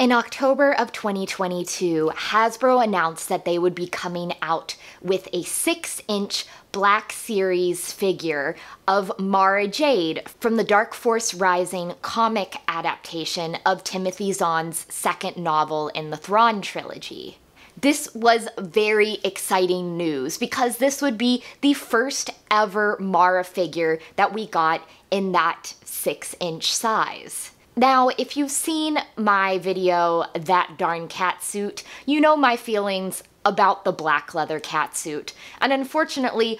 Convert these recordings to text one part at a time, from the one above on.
In October of 2022, Hasbro announced that they would be coming out with a 6-inch Black Series figure of Mara Jade from the Dark Force Rising comic adaptation of Timothy Zahn's second novel in the Thrawn trilogy. This was very exciting news because this would be the first ever Mara figure that we got in that 6-inch size. Now, if you've seen my video, That Darn Catsuit, you know my feelings about the black leather catsuit. And unfortunately,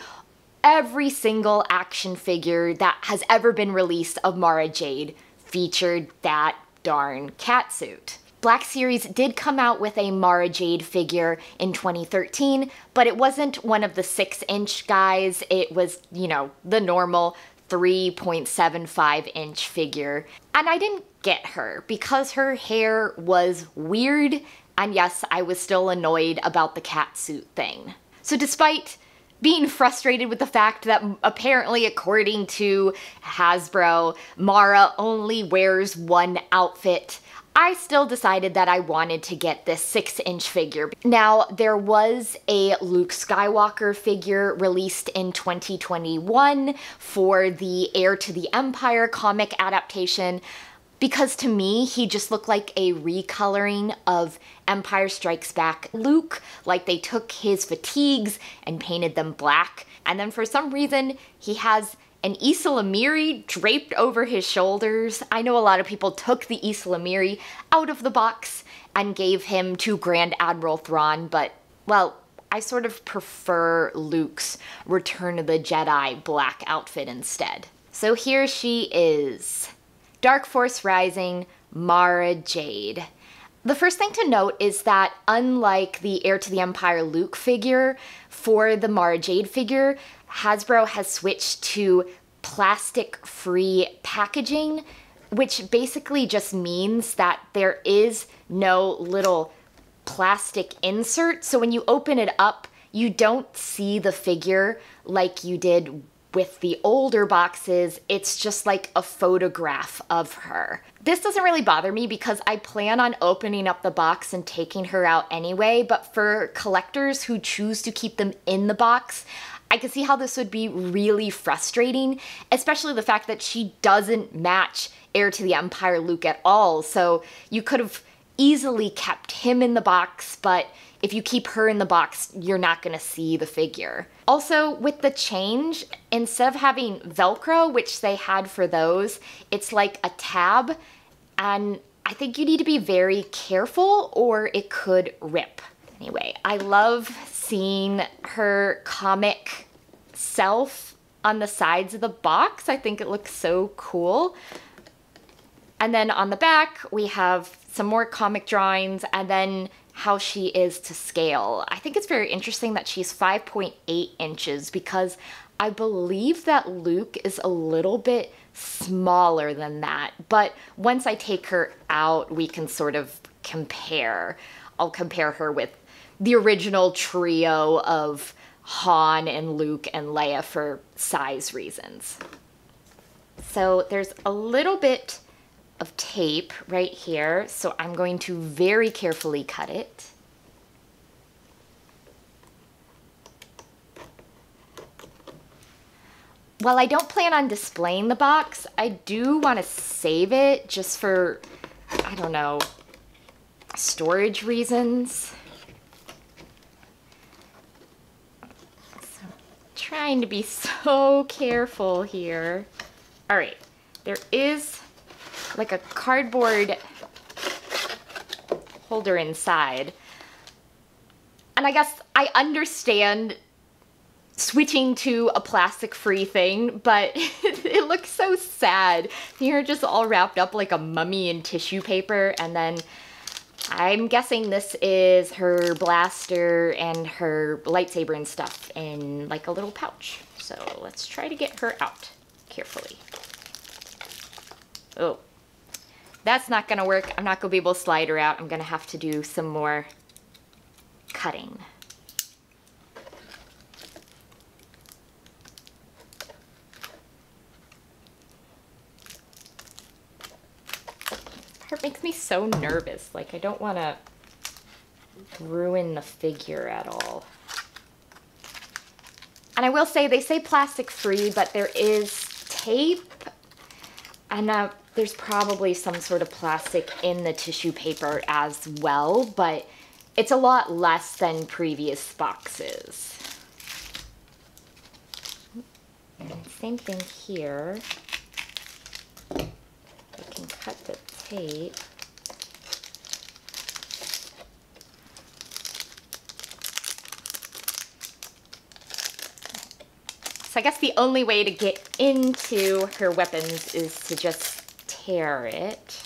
every single action figure that has ever been released of Mara Jade featured that darn catsuit. Black Series did come out with a Mara Jade figure in 2013, but it wasn't one of the 6-inch guys. It was, you know, the normal 3.75-inch figure. And I didn't get her because her hair was weird, and yes, I was still annoyed about the catsuit thing. So despite being frustrated with the fact that apparently, according to Hasbro, Mara only wears one outfit, I still decided that I wanted to get this 6-inch figure. Now, there was a Luke Skywalker figure released in 2021 for the Heir to the Empire comic adaptation, because to me, he just looked like a recoloring of Empire Strikes Back Luke, like they took his fatigues and painted them black, and then for some reason, he has an Ysalamiri draped over his shoulders. I know a lot of people took the Ysalamiri out of the box and gave him to Grand Admiral Thrawn, but, well, I sort of prefer Luke's Return of the Jedi black outfit instead. So here she is. Dark Force Rising, Mara Jade. The first thing to note is that unlike the Heir to the Empire Luke figure, for the Mara Jade figure, Hasbro has switched to plastic-free packaging, which basically just means that there is no little plastic insert. So when you open it up, you don't see the figure like you did with the older boxes. It's just like a photograph of her. This doesn't really bother me because I plan on opening up the box and taking her out anyway, but for collectors who choose to keep them in the box, I can see how this would be really frustrating, especially the fact that she doesn't match Heir to the Empire Luke at all. So you could have easily kept him in the box, but if you keep her in the box, you're not gonna see the figure. Also, with the change, instead of having Velcro, which they had for those, it's like a tab, and I think you need to be very careful or it could rip. Anyway, I love seeing her comic self on the sides of the box. I think it looks so cool. And then on the back, we have some more comic drawings and then how she is to scale. I think it's very interesting that she's 5.8 inches because I believe that Luke is a little bit smaller than that. But once I take her out, we can sort of compare. I'll compare her with the original trio of Han and Luke and Leia for size reasons. So there's a little bit of tape right here, so I'm going to very carefully cut it. While I don't plan on displaying the box, I do want to save it just for, I don't know, storage reasons. So I'm trying to be so careful here. All right, there is like a cardboard holder inside. And I guess I understand switching to a plastic-free thing, but it looks so sad. You're just all wrapped up like a mummy in tissue paper, and then I'm guessing this is her blaster and her lightsaber and stuff in like a little pouch. So let's try to get her out carefully. Oh. That's not gonna work. I'm not gonna be able to slide her out. I'm gonna have to do some more cutting. makes me so nervous. Like, I don't want to ruin the figure at all. And I will say, they say plastic free, but there is tape, and there's probably some sort of plastic in the tissue paper as well, but it's a lot less than previous boxes. And same thing here. We can cut the tape. So I guess the only way to get into her weapons is to just tear it.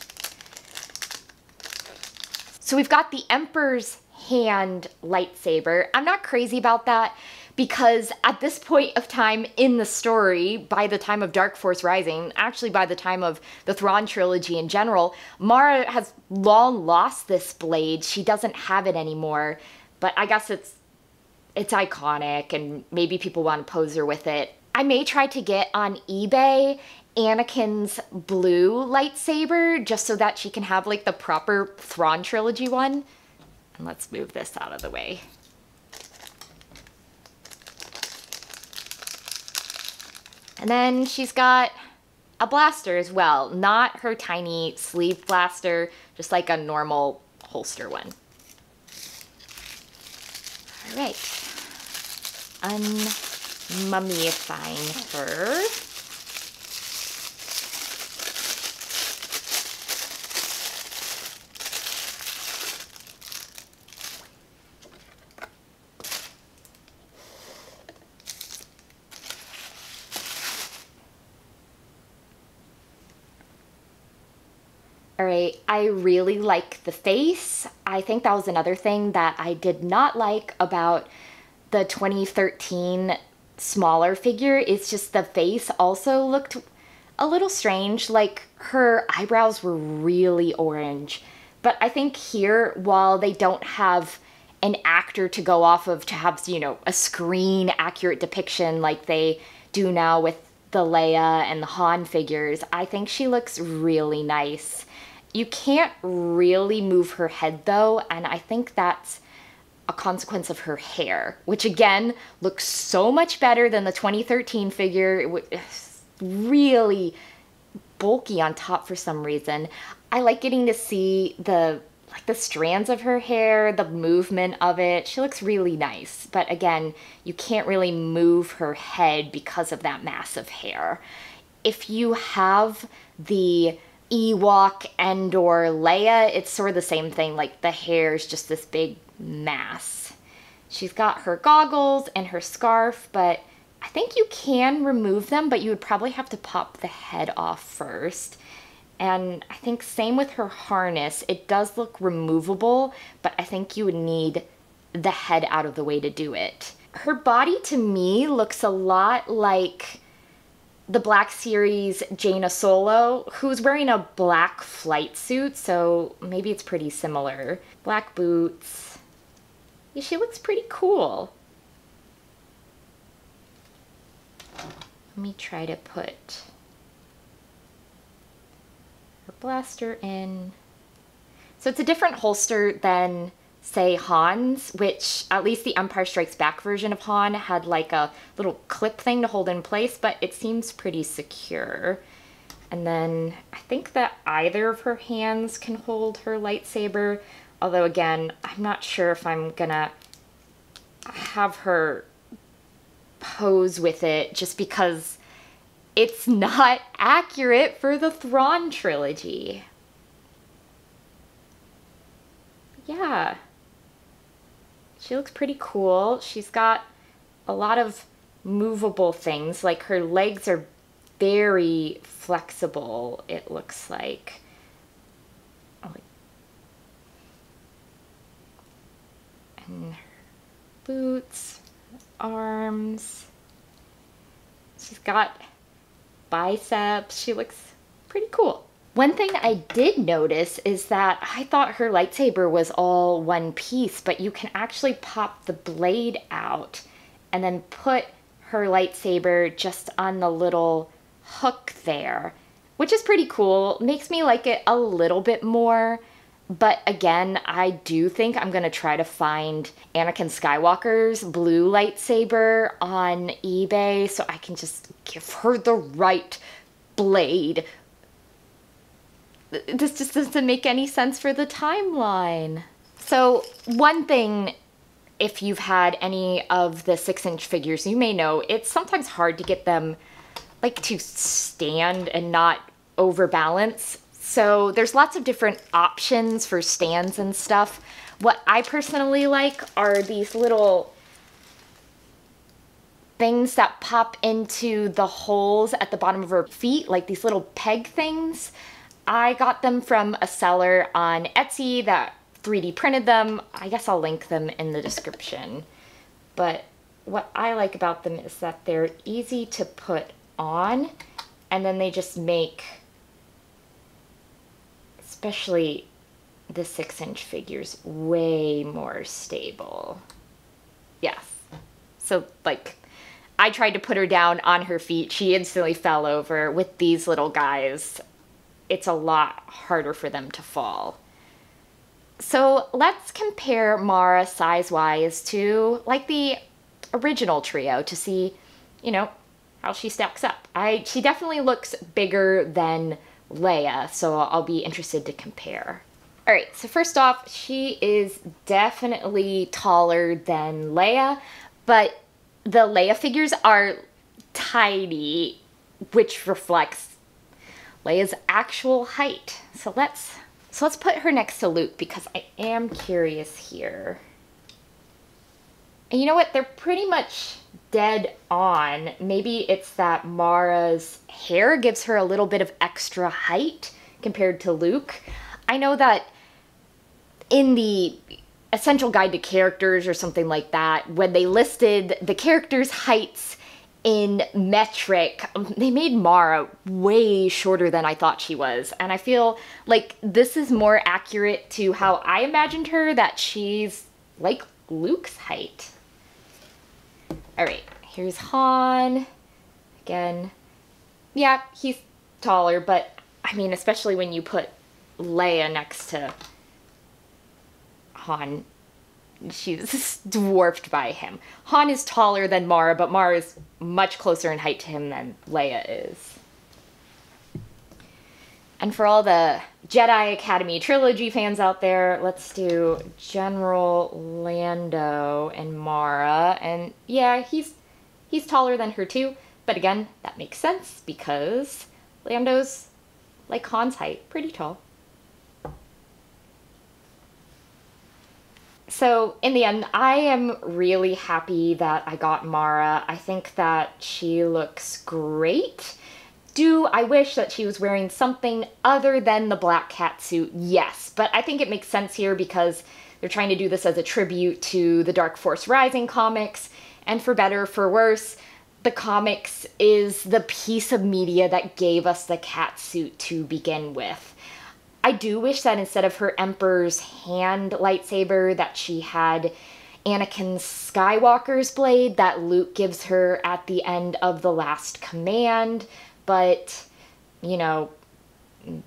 So we've got the Emperor's hand lightsaber. I'm not crazy about that because at this point of time in the story, by the time of Dark Force Rising, actually by the time of the Thrawn trilogy in general, Mara has long lost this blade. She doesn't have it anymore, but I guess it's iconic and maybe people want to pose her with it. I may try to get on eBay Anakin's blue lightsaber just so that she can have like the proper Thrawn trilogy one. And let's move this out of the way. And then she's got a blaster as well, not her tiny sleeve blaster, just like a normal holster one. All right. Unmummifying her. All right, I really like the face. I think that was another thing that I did not like about the 2013 smaller figure. It's just the face also looked a little strange, like her eyebrows were really orange. But I think here, while they don't have an actor to go off of to have, you know, a screen accurate depiction like they do now with the Leia and the Han figures, I think she looks really nice. You can't really move her head though, and I think that's a consequence of her hair, which again looks so much better than the 2013 figure. It was really bulky on top for some reason. I like getting to see the strands of her hair, the movement of it. She looks really nice, but again, you can't really move her head because of that massive hair. If you have the Ewok and/or Leia, it's sort of the same thing, like the hair is just this big mass. She's got her goggles and her scarf, but I think you can remove them, but you would probably have to pop the head off first. And I think same with her harness. It does look removable, but I think you would need the head out of the way to do it. Her body to me looks a lot like the Black Series Jaina Solo, who's wearing a black flight suit, so maybe it's pretty similar. Black boots. Yeah, she looks pretty cool. Let me try to put her blaster in. So it's a different holster than, say, Han's, which at least the Empire Strikes Back version of Han had like a little clip thing to hold in place, but it seems pretty secure. And then I think that either of her hands can hold her lightsaber, although again, I'm not sure if I'm gonna have her pose with it just because it's not accurate for the Thrawn trilogy. Yeah. She looks pretty cool. She's got a lot of movable things, like her legs are very flexible, it looks like. And her boots, arms. She's got biceps. She looks pretty cool. One thing I did notice is that I thought her lightsaber was all one piece, but you can actually pop the blade out and then put her lightsaber just on the little hook there, which is pretty cool. Makes me like it a little bit more. But again, I do think I'm going to try to find Anakin Skywalker's blue lightsaber on eBay so I can just give her the right blade. This just doesn't make any sense for the timeline. So one thing, if you've had any of the 6-inch figures, you may know it's sometimes hard to get them like to stand and not overbalance. So there's lots of different options for stands and stuff. What I personally like are these little things that pop into the holes at the bottom of her feet, like these little peg things. I got them from a seller on Etsy that 3D printed them. I guess I'll link them in the description. But what I like about them is that they're easy to put on, and then they just make, especially the 6-inch figures, way more stable. Yes. So like, I tried to put her down on her feet. She instantly fell over. With these little guys, it's a lot harder for them to fall. So let's compare Mara size-wise to like the original trio to see, you know, how she stacks up. She definitely looks bigger than Leia, so I'll be interested to compare. All right, so first off, she is definitely taller than Leia, but the Leia figures are tiny, which reflects Leia's actual height. So let's put her next to Luke because I am curious here. And you know what? They're pretty much dead on. Maybe it's that Mara's hair gives her a little bit of extra height compared to Luke. I know that in the Essential Guide to Characters or something like that, when they listed the characters' heights in metric, they made Mara way shorter than I thought she was. And I feel like this is more accurate to how I imagined her, that she's like Luke's height. All right, here's Han. Again, yeah, he's taller, but I mean, especially when you put Leia next to Han, she's dwarfed by him. Han is taller than Mara, but Mara is much closer in height to him than Leia is. And for all the Jedi Academy trilogy fans out there, let's do General Lando and Mara. And yeah, he's taller than her too, but again, that makes sense because Lando's like Han's height, pretty tall. So in the end, I am really happy that I got Mara. I think that she looks great. Do I wish that she was wearing something other than the black cat suit? Yes, but I think it makes sense here because they're trying to do this as a tribute to the Dark Force Rising comics, and for better or for worse, the comics is the piece of media that gave us the cat suit to begin with. I do wish that instead of her Emperor's hand lightsaber that she had Anakin Skywalker's blade that Luke gives her at the end of The Last Command, but, you know,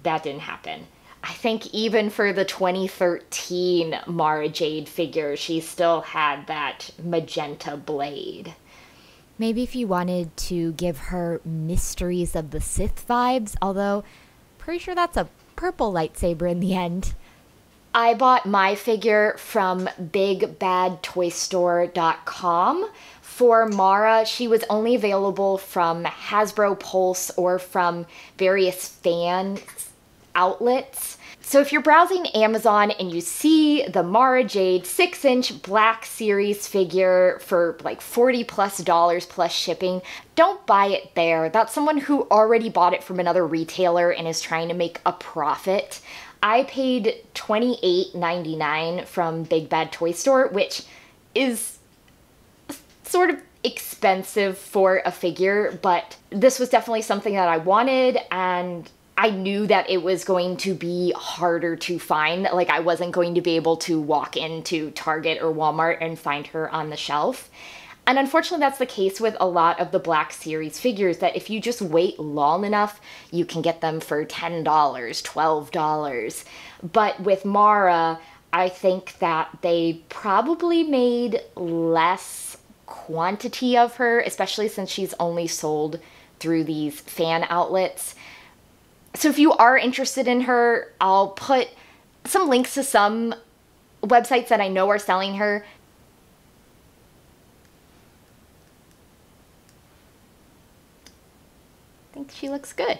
that didn't happen. I think even for the 2013 Mara Jade figure, she still had that magenta blade. Maybe if you wanted to give her Mysteries of the Sith vibes, although pretty sure that's a purple lightsaber in the end. I bought my figure from BigBadToyStore.com. For Mara, she was only available from Hasbro Pulse or from various fan outlets. So if you're browsing Amazon and you see the Mara Jade 6-inch Black Series figure for like $40+ plus shipping, don't buy it there. That's someone who already bought it from another retailer and is trying to make a profit. I paid $28.99 from Big Bad Toy Store, which is sort of expensive for a figure, but this was definitely something that I wanted, and I knew that it was going to be harder to find. Like, I wasn't going to be able to walk into Target or Walmart and find her on the shelf. And unfortunately, that's the case with a lot of the Black Series figures, that if you just wait long enough, you can get them for $10, $12. But with Mara, I think that they probably made less quantity of her, especially since she's only sold through these fan outlets. So if you are interested in her, I'll put some links to some websites that I know are selling her. I think she looks good.